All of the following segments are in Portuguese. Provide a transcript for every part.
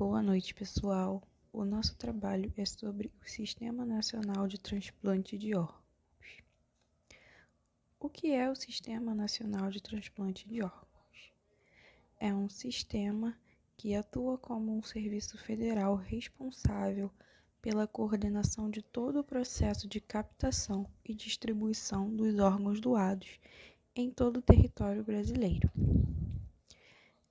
Boa noite, pessoal. O nosso trabalho é sobre o Sistema Nacional de Transplante de Órgãos. O que é o Sistema Nacional de Transplante de Órgãos? É um sistema que atua como um serviço federal responsável pela coordenação de todo o processo de captação e distribuição dos órgãos doados em todo o território brasileiro.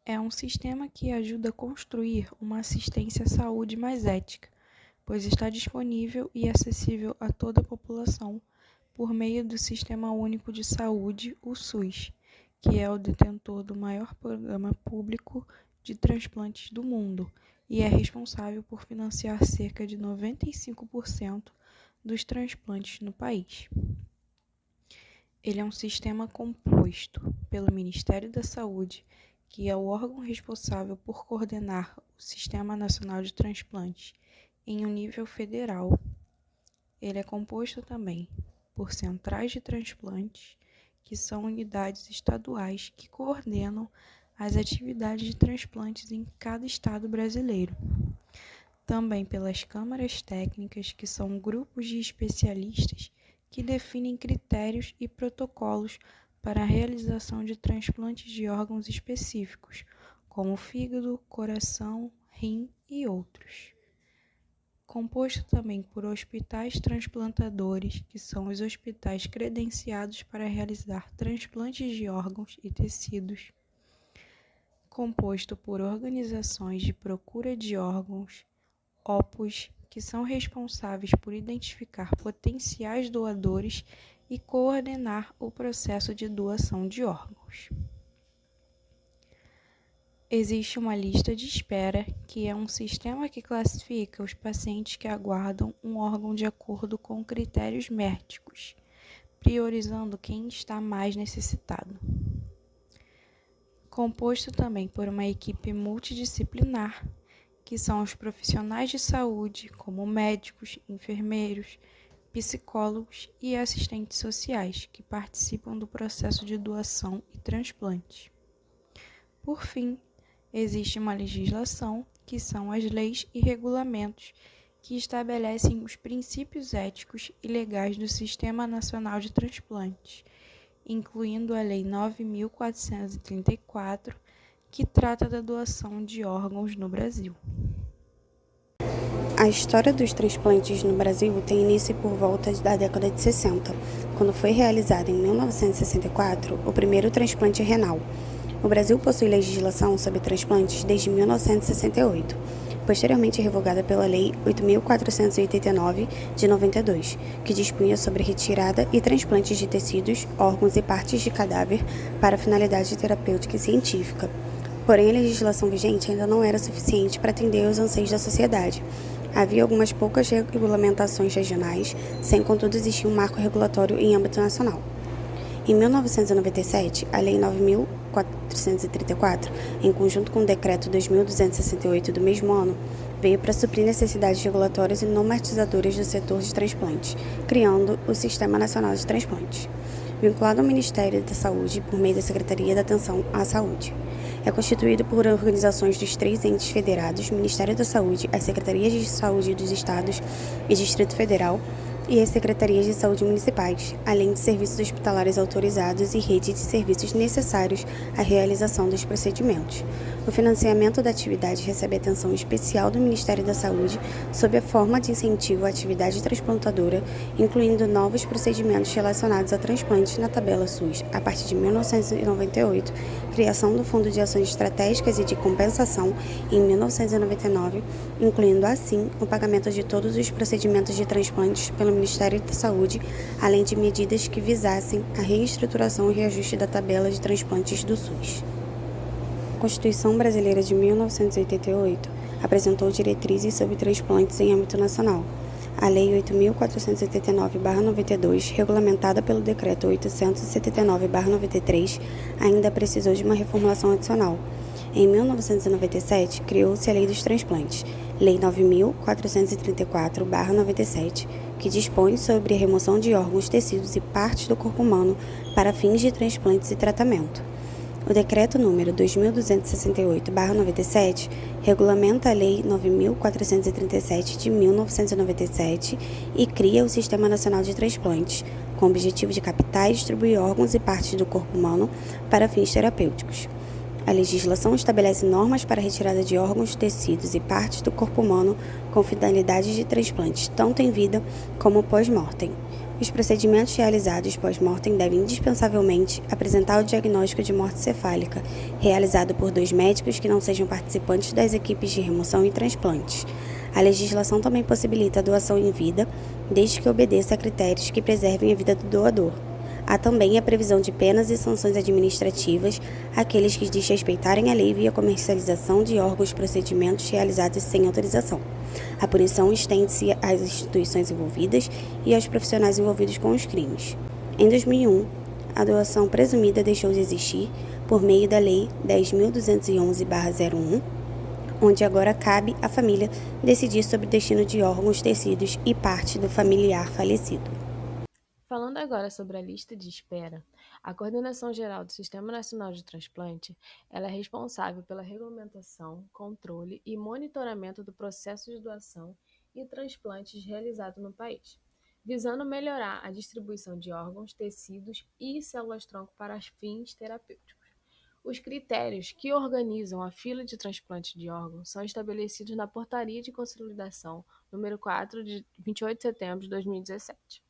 É um sistema que ajuda a construir uma assistência à saúde mais ética, pois está disponível e acessível a toda a população por meio do Sistema Único de Saúde, o SUS, que é o detentor do maior programa público de transplantes do mundo e é responsável por financiar cerca de 95% dos transplantes no país. Ele é um sistema composto pelo Ministério da Saúde, que é o órgão responsável por coordenar o Sistema Nacional de Transplantes em um nível federal. Ele é composto também por centrais de transplantes, que são unidades estaduais que coordenam as atividades de transplantes em cada estado brasileiro. Também pelas câmaras técnicas, que são grupos de especialistas que definem critérios e protocolos para a realização de transplantes de órgãos específicos, como fígado, coração, rim e outros. Composto também por hospitais transplantadores, que são os hospitais credenciados para realizar transplantes de órgãos e tecidos. Composto por organizações de procura de órgãos, OPOS, que são responsáveis por identificar potenciais doadores e coordenar o processo de doação de órgãos. Existe uma lista de espera, que é um sistema que classifica os pacientes que aguardam um órgão de acordo com critérios médicos, priorizando quem está mais necessitado. Composto também por uma equipe multidisciplinar, que são os profissionais de saúde, como médicos, enfermeiros, psicólogos e assistentes sociais, que participam do processo de doação e transplante. Por fim, existe uma legislação, que são as leis e regulamentos, que estabelecem os princípios éticos e legais do Sistema Nacional de Transplantes, incluindo a Lei 9.434, que trata da doação de órgãos no Brasil. A história dos transplantes no Brasil tem início por volta da década de 60, quando foi realizado em 1964 o primeiro transplante renal. O Brasil possui legislação sobre transplantes desde 1968, posteriormente revogada pela Lei 8.489, de 92, que dispunha sobre retirada e transplantes de tecidos, órgãos e partes de cadáver para finalidade terapêutica e científica. Porém, a legislação vigente ainda não era suficiente para atender aos anseios da sociedade. Havia algumas poucas regulamentações regionais, sem contudo existir um marco regulatório em âmbito nacional. Em 1997, a Lei 9.434, em conjunto com o Decreto 2.268 do mesmo ano, veio para suprir necessidades regulatórias e normatizadoras do setor de transplantes, criando o Sistema Nacional de Transplantes, vinculado ao Ministério da Saúde por meio da Secretaria da Atenção à Saúde. É constituído por organizações dos 3 entes federados, Ministério da Saúde, as Secretarias de Saúde dos Estados e Distrito Federal e as Secretarias de Saúde Municipais, além de serviços hospitalares autorizados e rede de serviços necessários à realização dos procedimentos. O financiamento da atividade recebe atenção especial do Ministério da Saúde sob a forma de incentivo à atividade transplantadora, incluindo novos procedimentos relacionados a transplantes na tabela SUS, a partir de 1998, criação do Fundo de Ações Estratégicas e de Compensação em 1999, incluindo assim o pagamento de todos os procedimentos de transplantes pelo Ministério da Saúde, além de medidas que visassem a reestruturação e reajuste da tabela de transplantes do SUS. A Constituição Brasileira de 1988 apresentou diretrizes sobre transplantes em âmbito nacional. A Lei 8.489/92, regulamentada pelo Decreto 879/93, ainda precisou de uma reformulação adicional. Em 1997, criou-se a Lei dos Transplantes, Lei 9.434/97, que dispõe sobre a remoção de órgãos, tecidos e partes do corpo humano para fins de transplantes e tratamento. O Decreto número 2268/97 regulamenta a Lei 9.437 de 1997 e cria o Sistema Nacional de Transplantes, com o objetivo de captar e distribuir órgãos e partes do corpo humano para fins terapêuticos. A legislação estabelece normas para a retirada de órgãos, tecidos e partes do corpo humano com finalidade de transplantes, tanto em vida como pós-mortem. Os procedimentos realizados pós-mortem devem indispensavelmente apresentar o diagnóstico de morte cefálica, realizado por 2 médicos que não sejam participantes das equipes de remoção e transplantes. A legislação também possibilita a doação em vida, desde que obedeça a critérios que preservem a vida do doador. Há também a previsão de penas e sanções administrativas àqueles que desrespeitarem a lei via comercialização de órgãos procedimentos realizados sem autorização. A punição estende-se às instituições envolvidas e aos profissionais envolvidos com os crimes. Em 2001, a doação presumida deixou de existir por meio da Lei 10.211/01, onde agora cabe à família decidir sobre o destino de órgãos, tecidos e parte do familiar falecido. Falando agora sobre a lista de espera, a Coordenação Geral do Sistema Nacional de Transplante, ela é responsável pela regulamentação, controle e monitoramento do processo de doação e transplantes realizado no país, visando melhorar a distribuição de órgãos, tecidos e células-tronco para fins terapêuticos. Os critérios que organizam a fila de transplante de órgãos são estabelecidos na Portaria de Consolidação número 4 de 28 de setembro de 2017,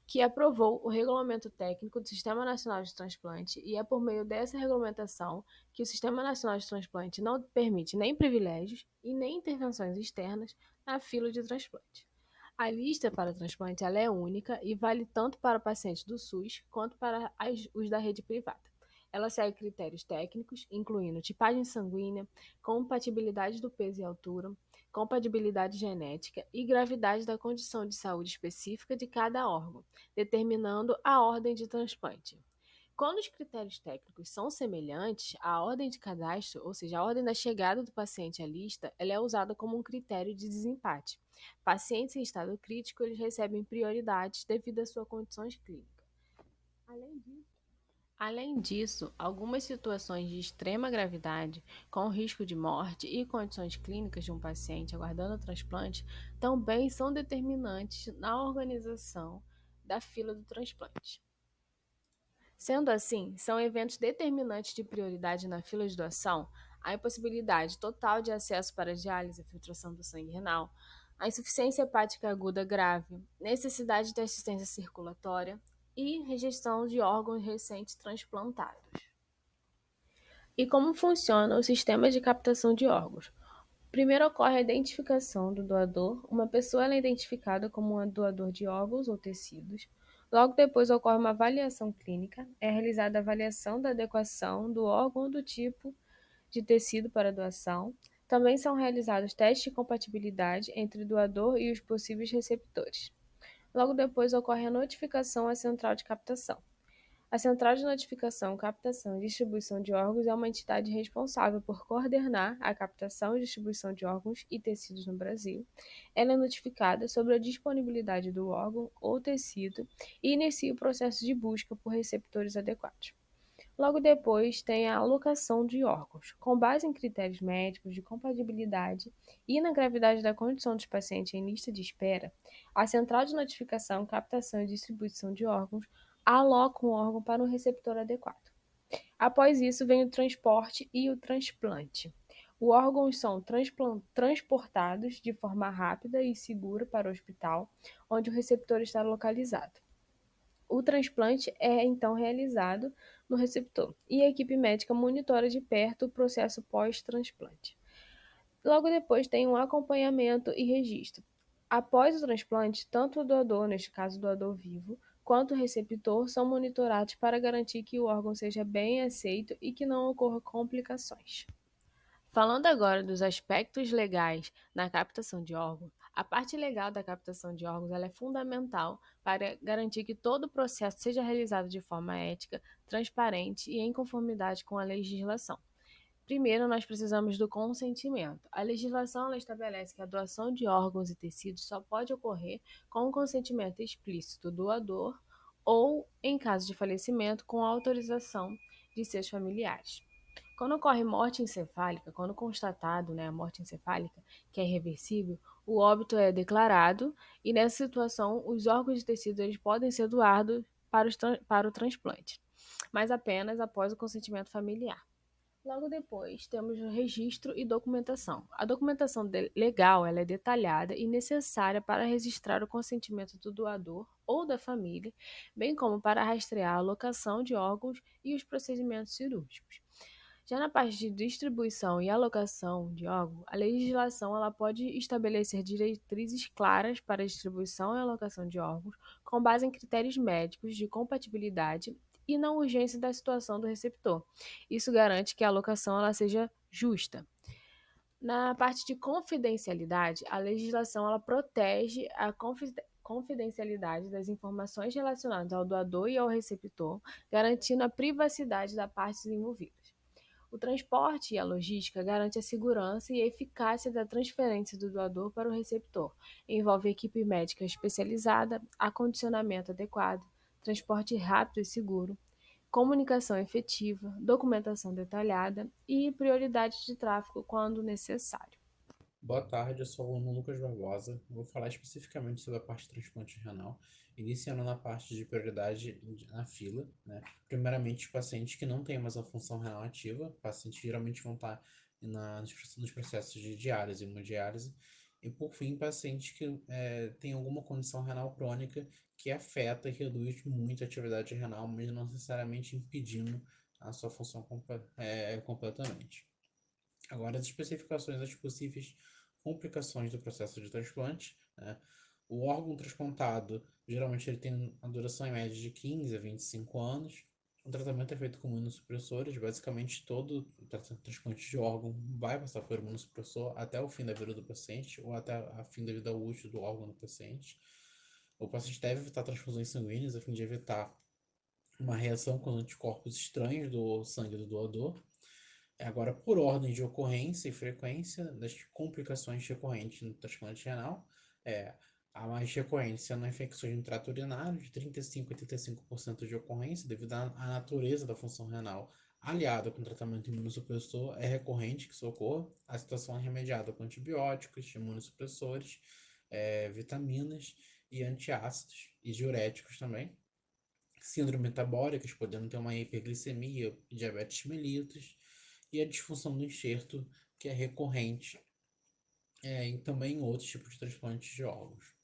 que aprovou o Regulamento Técnico do Sistema Nacional de Transplante, e é por meio dessa regulamentação que o Sistema Nacional de Transplante não permite nem privilégios e nem intervenções externas na fila de transplante. A lista para transplante ela é única e vale tanto para pacientes do SUS quanto para os da rede privada. Ela segue critérios técnicos, incluindo tipagem sanguínea, compatibilidade do peso e altura, compatibilidade genética e gravidade da condição de saúde específica de cada órgão, determinando a ordem de transplante. Quando os critérios técnicos são semelhantes, a ordem de cadastro, ou seja, a ordem da chegada do paciente à lista, ela é usada como um critério de desempate. Pacientes em estado crítico, eles recebem prioridades devido às suas condições clínicas. Além disso, algumas situações de extrema gravidade, com risco de morte e condições clínicas de um paciente aguardando o transplante, também são determinantes na organização da fila do transplante. Sendo assim, são eventos determinantes de prioridade na fila de doação a impossibilidade total de acesso para diálise e filtração do sangue renal, a insuficiência hepática aguda grave, necessidade de assistência circulatória e rejeição de órgãos recentes transplantados. E como funciona o sistema de captação de órgãos? Primeiro ocorre a identificação do doador. Uma pessoa é identificada como um doador de órgãos ou tecidos. Logo depois ocorre uma avaliação clínica. É realizada a avaliação da adequação do órgão ou do tipo de tecido para doação. Também são realizados testes de compatibilidade entre o doador e os possíveis receptores. Logo depois ocorre a notificação à central de captação. A Central de Notificação, Captação e Distribuição de Órgãos é uma entidade responsável por coordenar a captação e distribuição de órgãos e tecidos no Brasil. Ela é notificada sobre a disponibilidade do órgão ou tecido e inicia o processo de busca por receptores adequados. Logo depois, tem a alocação de órgãos. Com base em critérios médicos de compatibilidade e na gravidade da condição dos pacientes em lista de espera, a Central de Notificação, Captação e Distribuição de Órgãos aloca um órgão para um receptor adequado. Após isso, vem o transporte e o transplante. Os órgãos são transportados de forma rápida e segura para o hospital, onde o receptor está localizado. O transplante é então realizado no receptor e a equipe médica monitora de perto o processo pós-transplante. Logo depois tem um acompanhamento e registro. Após o transplante, tanto o doador, neste caso o doador vivo, quanto o receptor são monitorados para garantir que o órgão seja bem aceito e que não ocorra complicações. Falando agora dos aspectos legais na captação de órgãos, a parte legal da captação de órgãos ela é fundamental para garantir que todo o processo seja realizado de forma ética, transparente e em conformidade com a legislação. Primeiro, nós precisamos do consentimento. A legislação ela estabelece que a doação de órgãos e tecidos só pode ocorrer com o consentimento explícito do doador ou, em caso de falecimento, com autorização de seus familiares. Quando ocorre morte encefálica, quando constatado, a morte encefálica, que é irreversível, o óbito é declarado e nessa situação os órgãos e tecidos eles podem ser doados para o transplante, mas apenas após o consentimento familiar. Logo depois, temos o registro e documentação. A documentação legal ela é detalhada e necessária para registrar o consentimento do doador ou da família, bem como para rastrear a alocação de órgãos e os procedimentos cirúrgicos. Já na parte de distribuição e alocação de órgãos, a legislação ela pode estabelecer diretrizes claras para a distribuição e alocação de órgãos, com base em critérios médicos de compatibilidade e na urgência da situação do receptor. Isso garante que a alocação ela seja justa. Na parte de confidencialidade, a legislação ela protege a confidencialidade das informações relacionadas ao doador e ao receptor, garantindo a privacidade das partes envolvidas. O transporte e a logística garantem a segurança e a eficácia da transferência do doador para o receptor. Envolve equipe médica especializada, acondicionamento adequado, transporte rápido e seguro, comunicação efetiva, documentação detalhada e prioridade de tráfego quando necessário. Boa tarde, eu sou o aluno Lucas Barbosa. Eu vou falar especificamente sobre a parte de transplante renal, iniciando na parte de prioridade na fila, né? Primeiramente, os pacientes que não têm mais a função renal ativa, pacientes geralmente vão estar nos processos de diálise e hemodiálise, e por fim, pacientes que têm alguma condição renal crônica que afeta e reduz muito a atividade renal, mas não necessariamente impedindo a sua função completamente. Agora, as especificações das possíveis complicações do processo de transplante, né? O órgão transplantado, geralmente ele tem uma duração em média de 15 a 25 anos. O tratamento é feito com imunossupressores. Basicamente, todo transplante de órgão vai passar por imunossupressor até o fim da vida do paciente ou até a fim da vida útil do órgão do paciente. O paciente deve evitar transfusões sanguíneas a fim de evitar uma reação com anticorpos estranhos do sangue do doador. Agora, por ordem de ocorrência e frequência das complicações recorrentes no transplante renal, é a mais recorrente sendo infecções no trato urinário, de 35% a 85% de ocorrência, devido à natureza da função renal, aliada com tratamento imunossupressor, é recorrente que isso ocorra. A situação é remediada com antibióticos, imunossupressores, vitaminas e antiácidos e diuréticos também. Síndrome metabólicas, podendo ter uma hiperglicemia, diabetes mellitus, e a disfunção do enxerto, que é recorrente, e também em outros tipos de transplantes de órgãos.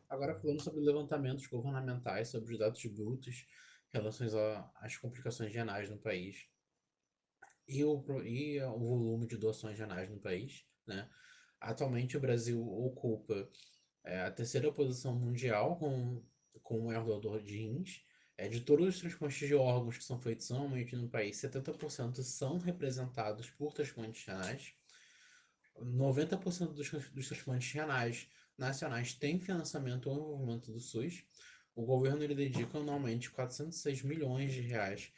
Agora, falando sobre levantamentos governamentais sobre os dados brutos em relação às complicações renais no país e o volume de doações renais no país, né? Atualmente, o Brasil ocupa a terceira posição mundial com o doador de rins. De todos os transplantes de órgãos que são feitos anualmente no país, 70% são representados por transplantes renais. 90% dos transplantes renais nacionais têm financiamento ou envolvimento do SUS. O governo ele dedica anualmente 406 milhões de reais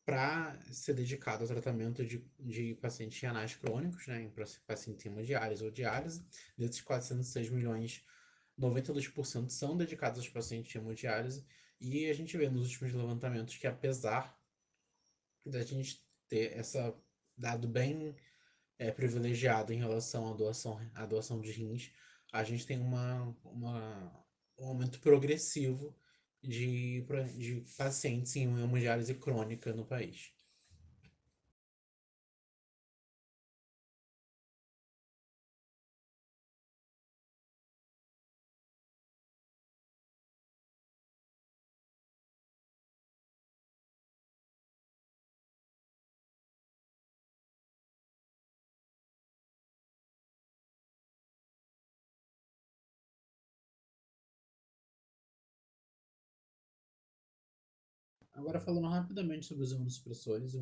para ser dedicado ao tratamento de pacientes renais crônicos, né, em pacientes hemodiálise ou diálise. Desses 406 milhões, 92% são dedicados aos pacientes de hemodiálise, e a gente vê nos últimos levantamentos que, apesar da gente ter essa dado bem privilegiado em relação à doação de rins, a gente tem um aumento progressivo de pacientes em hemodiálise crônica no país. Agora, falando rapidamente sobre os imunossupressores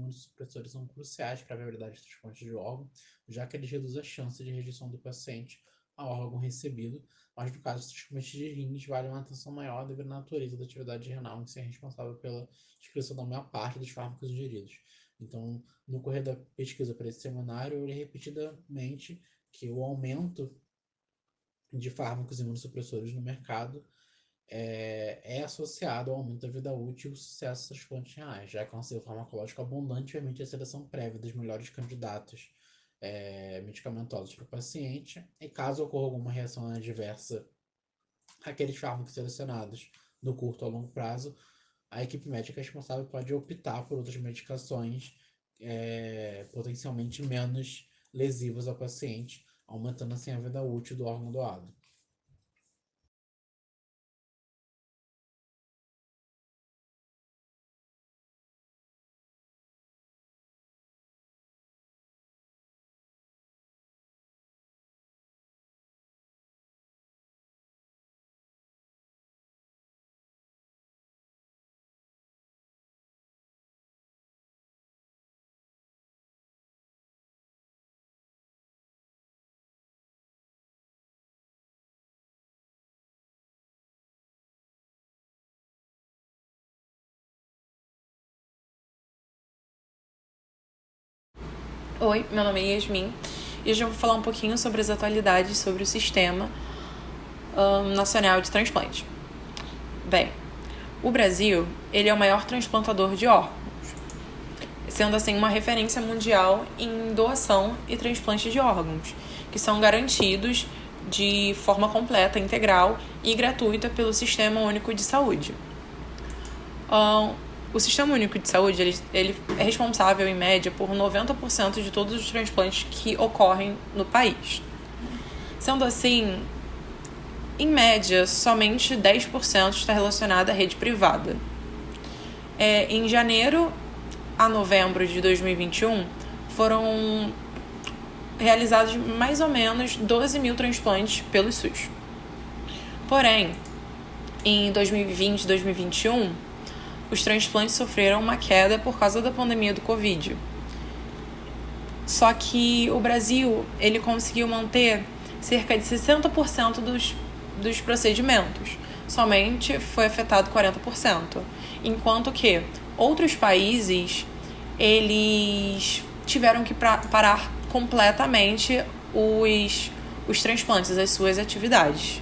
são cruciais para a viabilidade do transplante de órgão, já que eles reduzem a chance de rejeição do paciente ao órgão recebido, mas no caso dos transplantes de rins, vale uma atenção maior devido à natureza da atividade renal, que é responsável pela excreção da maior parte dos fármacos ingeridos. Então, no correr da pesquisa para esse seminário, eu li repetidamente que o aumento de fármacos imunossupressores no mercado é associado ao aumento da vida útil e o sucesso dos transplantes renais, já que é um auxílio farmacológico abundante permite a seleção prévia dos melhores candidatos medicamentosos para o paciente, e caso ocorra alguma reação adversa àqueles fármacos selecionados no curto ou longo prazo, a equipe médica responsável pode optar por outras medicações potencialmente menos lesivas ao paciente, aumentando assim a vida útil do órgão doado. Oi, meu nome é Yasmin e hoje eu vou falar um pouquinho sobre as atualidades sobre o Sistema Nacional de Transplante. Bem, o Brasil ele é o maior transplantador de órgãos, sendo assim uma referência mundial em doação e transplante de órgãos, que são garantidos de forma completa, integral e gratuita pelo Sistema Único de Saúde. O Sistema Único de Saúde ele é responsável, em média, por 90% de todos os transplantes que ocorrem no país. Sendo assim, em média, somente 10% está relacionado à rede privada. Em janeiro a novembro de 2021, foram realizados mais ou menos 12 mil transplantes pelo SUS. Porém, em 2020 e 2021, os transplantes sofreram uma queda por causa da pandemia do Covid. Só que o Brasil ele conseguiu manter cerca de 60% dos procedimentos. Somente foi afetado 40%. Enquanto que outros países eles tiveram que parar completamente os transplantes, as suas atividades.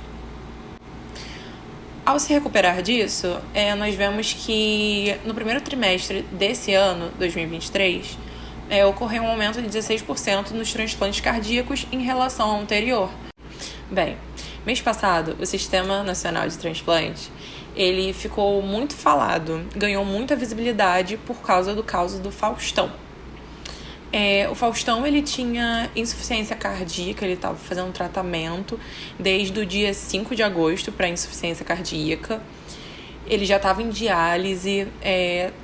Ao se recuperar disso, nós vemos que no primeiro trimestre desse ano, 2023, ocorreu um aumento de 16% nos transplantes cardíacos em relação ao anterior. Bem, mês passado, o Sistema Nacional de Transplante ele ficou muito falado, ganhou muita visibilidade por causa do caso do Faustão. O Faustão ele tinha insuficiência cardíaca, ele estava fazendo tratamento desde o dia 5 de agosto para insuficiência cardíaca. Ele já estava em diálise,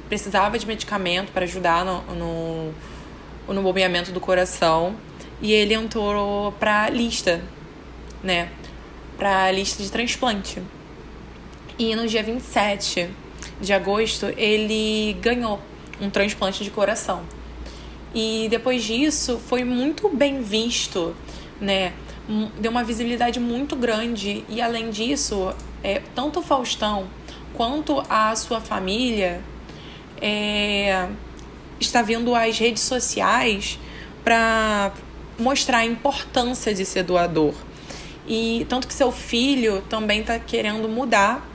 precisava de medicamento para ajudar no bombeamento do coração, e ele entrou para a lista, para a lista de transplante. E no dia 27 de agosto ele ganhou um transplante de coração. E depois disso foi muito bem visto, deu uma visibilidade muito grande. E além disso, tanto o Faustão quanto a sua família está vindo às redes sociais para mostrar a importância de ser doador. E tanto que seu filho também está querendo mudar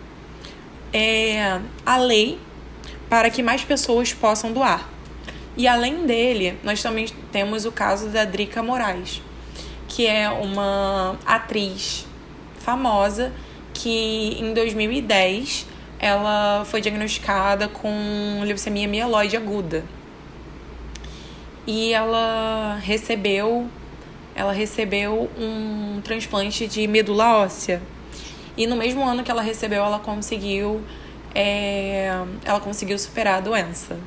a lei para que mais pessoas possam doar. E além dele, nós também temos o caso da Drica Moraes, que é uma atriz famosa que em 2010 ela foi diagnosticada com leucemia mieloide aguda. E ela recebeu um transplante de medula óssea. E no mesmo ano que ela recebeu, ela conseguiu superar a doença.